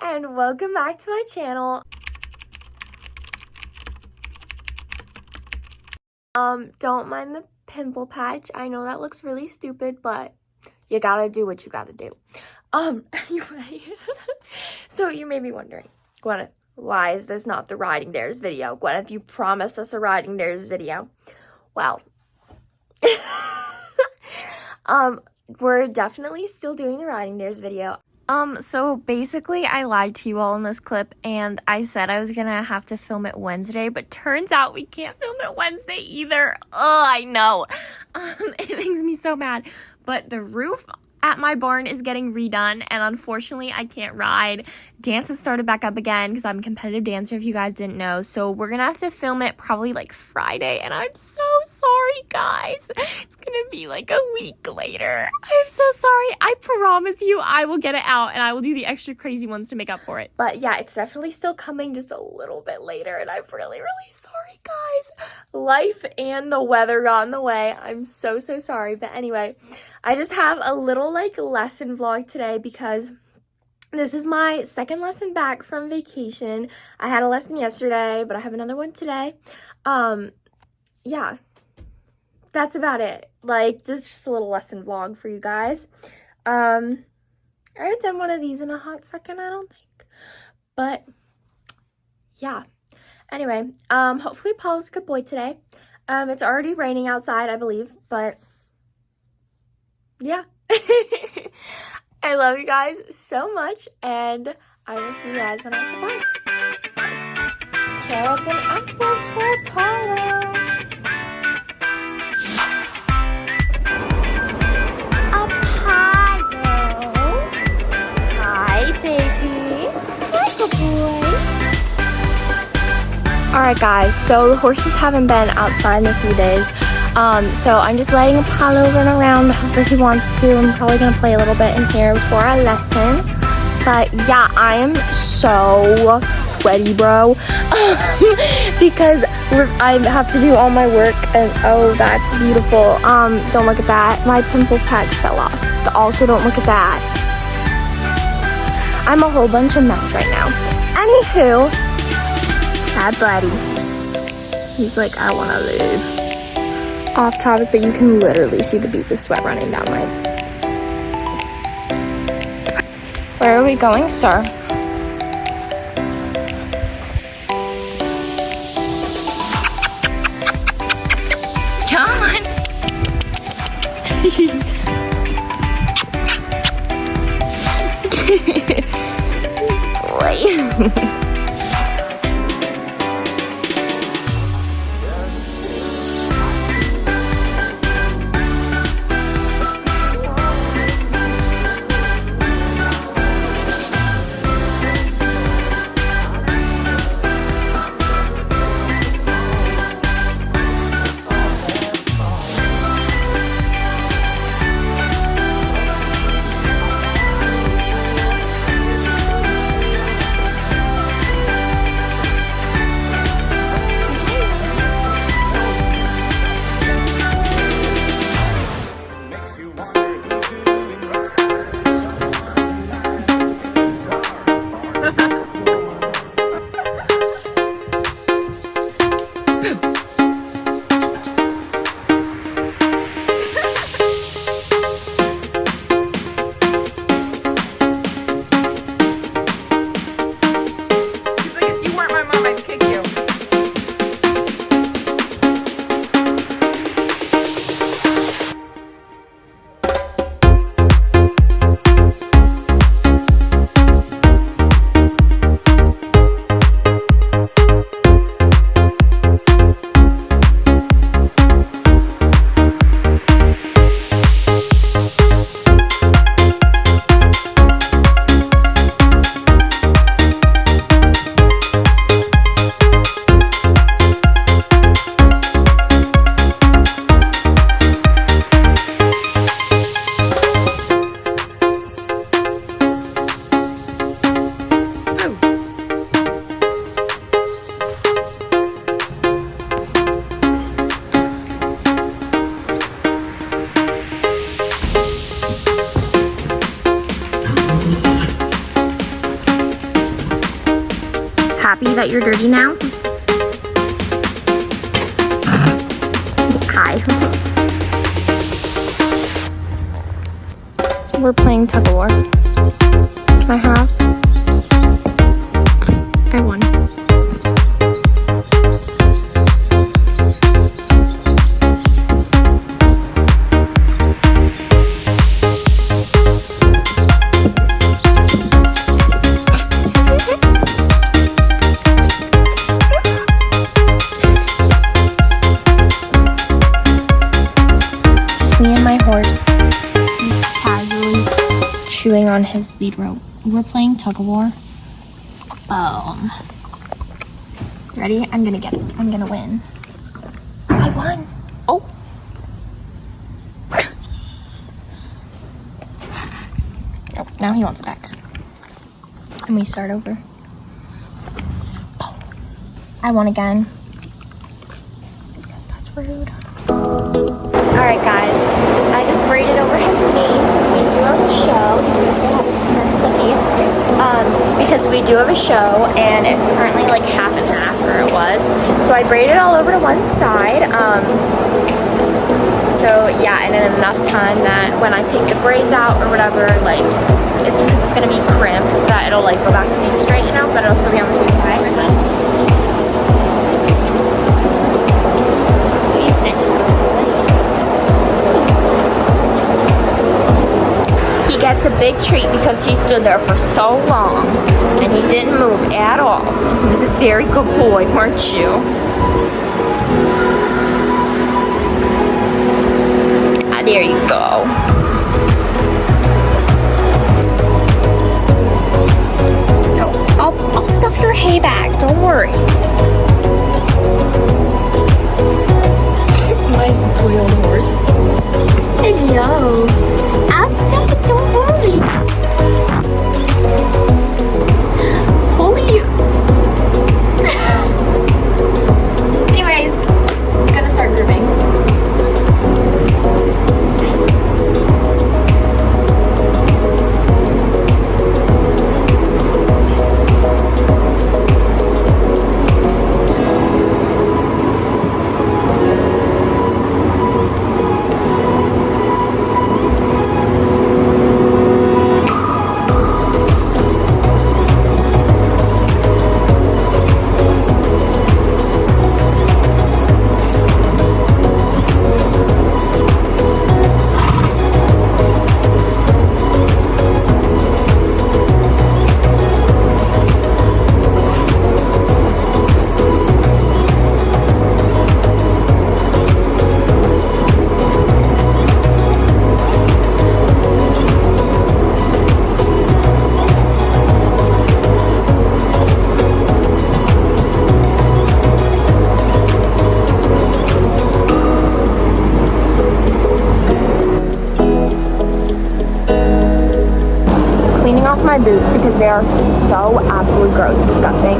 and welcome back to my channel. Don't mind the pimple patch. I know that looks really stupid, but you gotta do what you gotta do. Anyway, so you may be wondering, Gwyneth, why is this not the Riding Dares video? Gwyneth, you promised us a Riding Dares video. Well, we're definitely still doing the Riding Dares video. So basically I lied to you all in this clip and I said I was gonna have to film it Wednesday, but turns out we can't film it Wednesday either. Oh, I know. It makes me so mad. But the roof at my barn is getting redone and unfortunately I can't ride. Dance has started back up again because I'm a competitive dancer if you guys didn't know. So we're gonna have to film it probably like Friday and I'm so sorry guys. It's gonna be like a week later. I'm so sorry. I promise you I will get it out and I will do the extra crazy ones to make up for it. But yeah, it's definitely still coming just a little bit later and I'm really sorry guys. Life and the weather got in the way. I'm so sorry. But anyway, I just have a little like lesson vlog today because this is my second lesson back from vacation. I had a lesson yesterday, but I have another one today. Yeah, that's about it. Like, this is just a little lesson vlog for you guys. I haven't done one of these in a hot second, I don't think. But, yeah. Anyway, hopefully Paul's a good boy today. It's already raining outside, I believe, but yeah. I love you guys so much, and I will see you guys when I'm at the barn. Carrots and apples for Paula. Apollo. Hi, baby. Hi, good boy. Alright, guys, so the horses haven't been outside in a few days. So I'm just letting Apollo run around however he wants to. I'm probably going to play a little bit in here before our lesson. But yeah, I am so sweaty, bro. Because I have to do all my work and oh, that's beautiful. Don't look at that. My pimple patch fell off. Also, don't look at that. I'm a whole bunch of mess right now. Anywho, that buddy. He's like, I want to leave. Off topic, but you can literally see the beads of sweat running down my... Where are we going, sir? Come on! Boy. happy that you're dirty now? Hi. We're playing tug of war. Can I have? I won. Just me and my horse just casually chewing on his lead rope. We're playing tug of war. Ready? I'm gonna get it. I'm gonna win. I won. Oh. Oh, now he wants it back. And we start over. Oh. I won again. He says that's rude. Alright guys, I just braided over his knee. We do have a show. He's gonna say hi to his friend Clippy. Because we do have a show and it's currently like half and half, or it was. So I braided all over to one side. So yeah, and in enough time that when I take the braids out or whatever, like, because it's gonna be crimped, that it'll like go back to being straight, you know, but it'll still be on the same side, right then. He's such a good boy. He gets a big treat because he stood there for so long and he didn't move at all. He was a very good boy, weren't you? Ah, there you go. Oh, I'll stuff your hay bag, don't worry. My spoiled horse. Hello. I'll stuff it, don't worry. Holy. Anyways, I'm gonna start grooming. My boots because they are so absolutely gross and disgusting.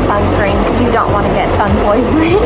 Sunscreen because you don't want to get sun poisoning.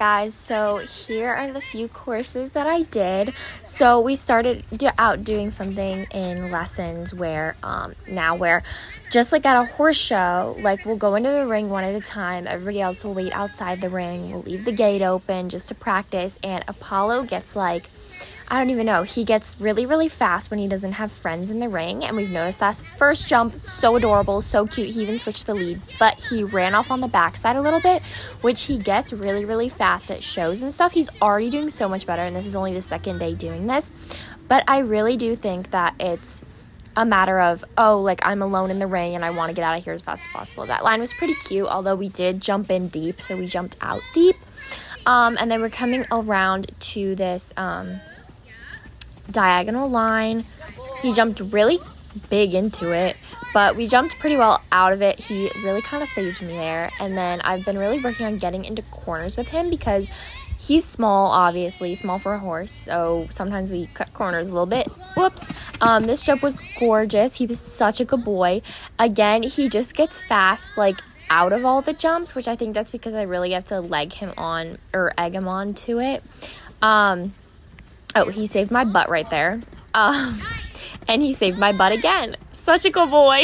guys, so here are the few courses that I did. So we started out doing something in lessons where just like at a horse show, like we'll go into the ring one at a time, everybody else will wait outside the ring, we'll leave the gate open just to practice, and Apollo gets like, I don't even know, he gets really, really fast when he doesn't have friends in the ring, and we've noticed that. First jump, so adorable, so cute, he even switched the lead, but he ran off on the backside a little bit, which he gets really, really fast at shows and stuff. He's already doing so much better, and this is only the second day doing this, but I really do think that it's a matter of, like I'm alone in the ring and I want to get out of here as fast as possible. That line was pretty cute, although we did jump in deep, so we jumped out deep, and then we're coming around to this, diagonal line. He jumped really big into it, but we jumped pretty well out of it. He really kind of saved me there. And then I've been really working on getting into corners with him because he's small, obviously small for a horse, so sometimes we cut corners a little bit. Whoops. This jump was gorgeous. He was such a good boy. Again, he just gets fast like out of all the jumps, which I think that's because I really have to egg him on to it. Oh, he saved my butt right there. And he saved my butt again. Such a good boy.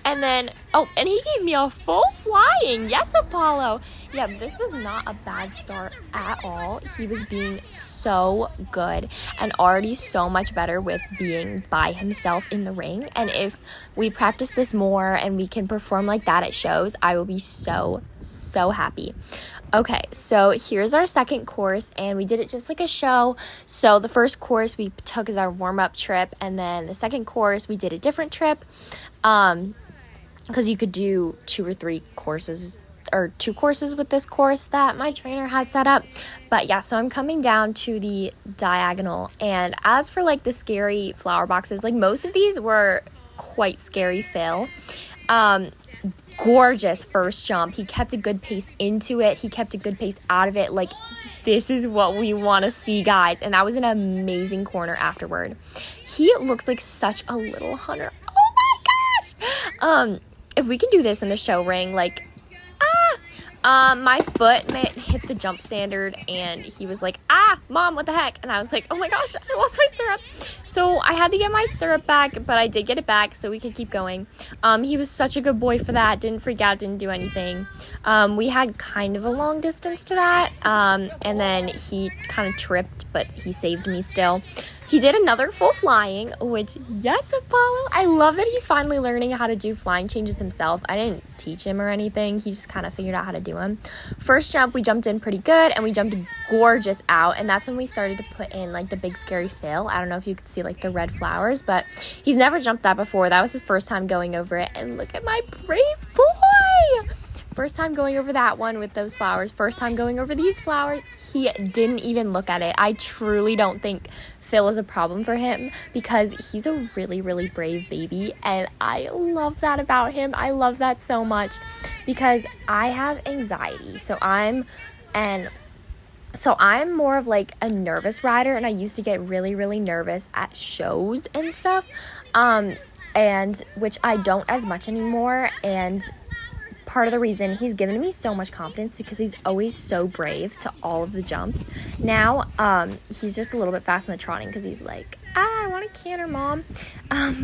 And then, and he gave me a full flying. Yes, Apollo. Yeah, this was not a bad start at all. He was being so good and already so much better with being by himself in the ring. And if we practice this more and we can perform like that at shows, I will be so, so happy. Okay, so here's our second course, and we did it just like a show. So the first course we took as our warm-up trip, and then the second course we did a different trip, because you could do 2 or 3 courses, or 2 courses with this course that my trainer had set up. But yeah, so I'm coming down to the diagonal, and as for like the scary flower boxes, like most of these were quite scary fail. Gorgeous first jump. He kept a good pace into it. He kept a good pace out of it. Like, this is what we want to see, guys. And that was an amazing corner afterward. He looks like such a little hunter. Oh my gosh. If we can do this in the show ring, like, my foot hit the jump standard, and he was like, Mom, what the heck? And I was like, oh my gosh, I lost my syrup. So I had to get my syrup back, but I did get it back so we could keep going. He was such a good boy for that. Didn't freak out, didn't do anything. We had kind of a long distance to that, and then he kind of tripped, but he saved me still. He did another full flying, which, yes, Apollo, I love that he's finally learning how to do flying changes himself. I didn't teach him or anything. He just kind of figured out how to do them. First jump, we jumped in pretty good, and we jumped gorgeous out, and that's when we started to put in, like, the big scary fail. I don't know if you could see, like, the red flowers, but he's never jumped that before. That was his first time going over it, and look at my brave boy! First time going over that one with those flowers. First time going over these flowers. He didn't even look at it. I truly don't think Phil is a problem for him because he's a really, really brave baby, and I love that about him. I love that so much because I have anxiety. So I'm more of like a nervous rider, and I used to get really, really nervous at shows and stuff, and which I don't as much anymore. And part of the reason he's given me so much confidence because he's always so brave to all of the jumps. Now, he's just a little bit fast in the trotting because he's like, I want a canter, Mom.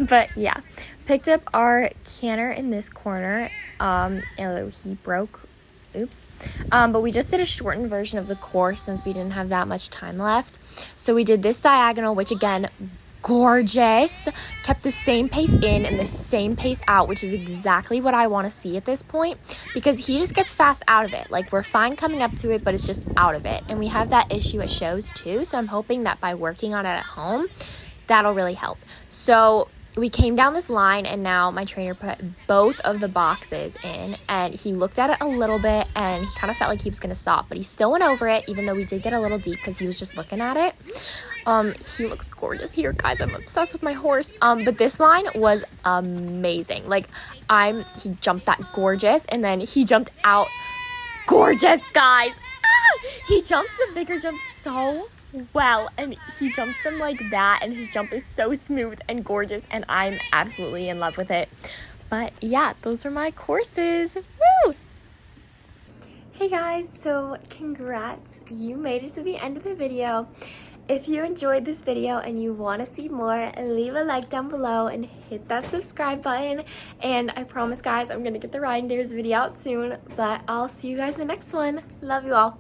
But yeah, picked up our canter in this corner. Although he broke. Oops. But we just did a shortened version of the course since we didn't have that much time left. So we did this diagonal, which again, gorgeous. Kept the same pace in and the same pace out, which is exactly what I want to see at this point because he just gets fast out of it. Like, we're fine coming up to it, but it's just out of it. And we have that issue at shows too, so I'm hoping that by working on it at home, that'll really help. So we came down this line, and now my trainer put both of the boxes in, and he looked at it a little bit, and he kind of felt like he was going to stop, but he still went over it, even though we did get a little deep because he was just looking at it. He looks gorgeous here, guys. I'm obsessed with my horse. But this line was amazing. Like, he jumped that gorgeous, and then he jumped out gorgeous, guys. He jumps the bigger jumps so well, and he jumps them like that, and his jump is so smooth and gorgeous, and I'm absolutely in love with it. But yeah, those are my courses. Woo! Hey guys, so congrats, you made it to the end of the video. If you enjoyed this video and you want to see more, leave a like down below and hit that subscribe button. And I promise guys, I'm going to get the riding dares video out soon, but I'll see you guys in the next one. Love you all.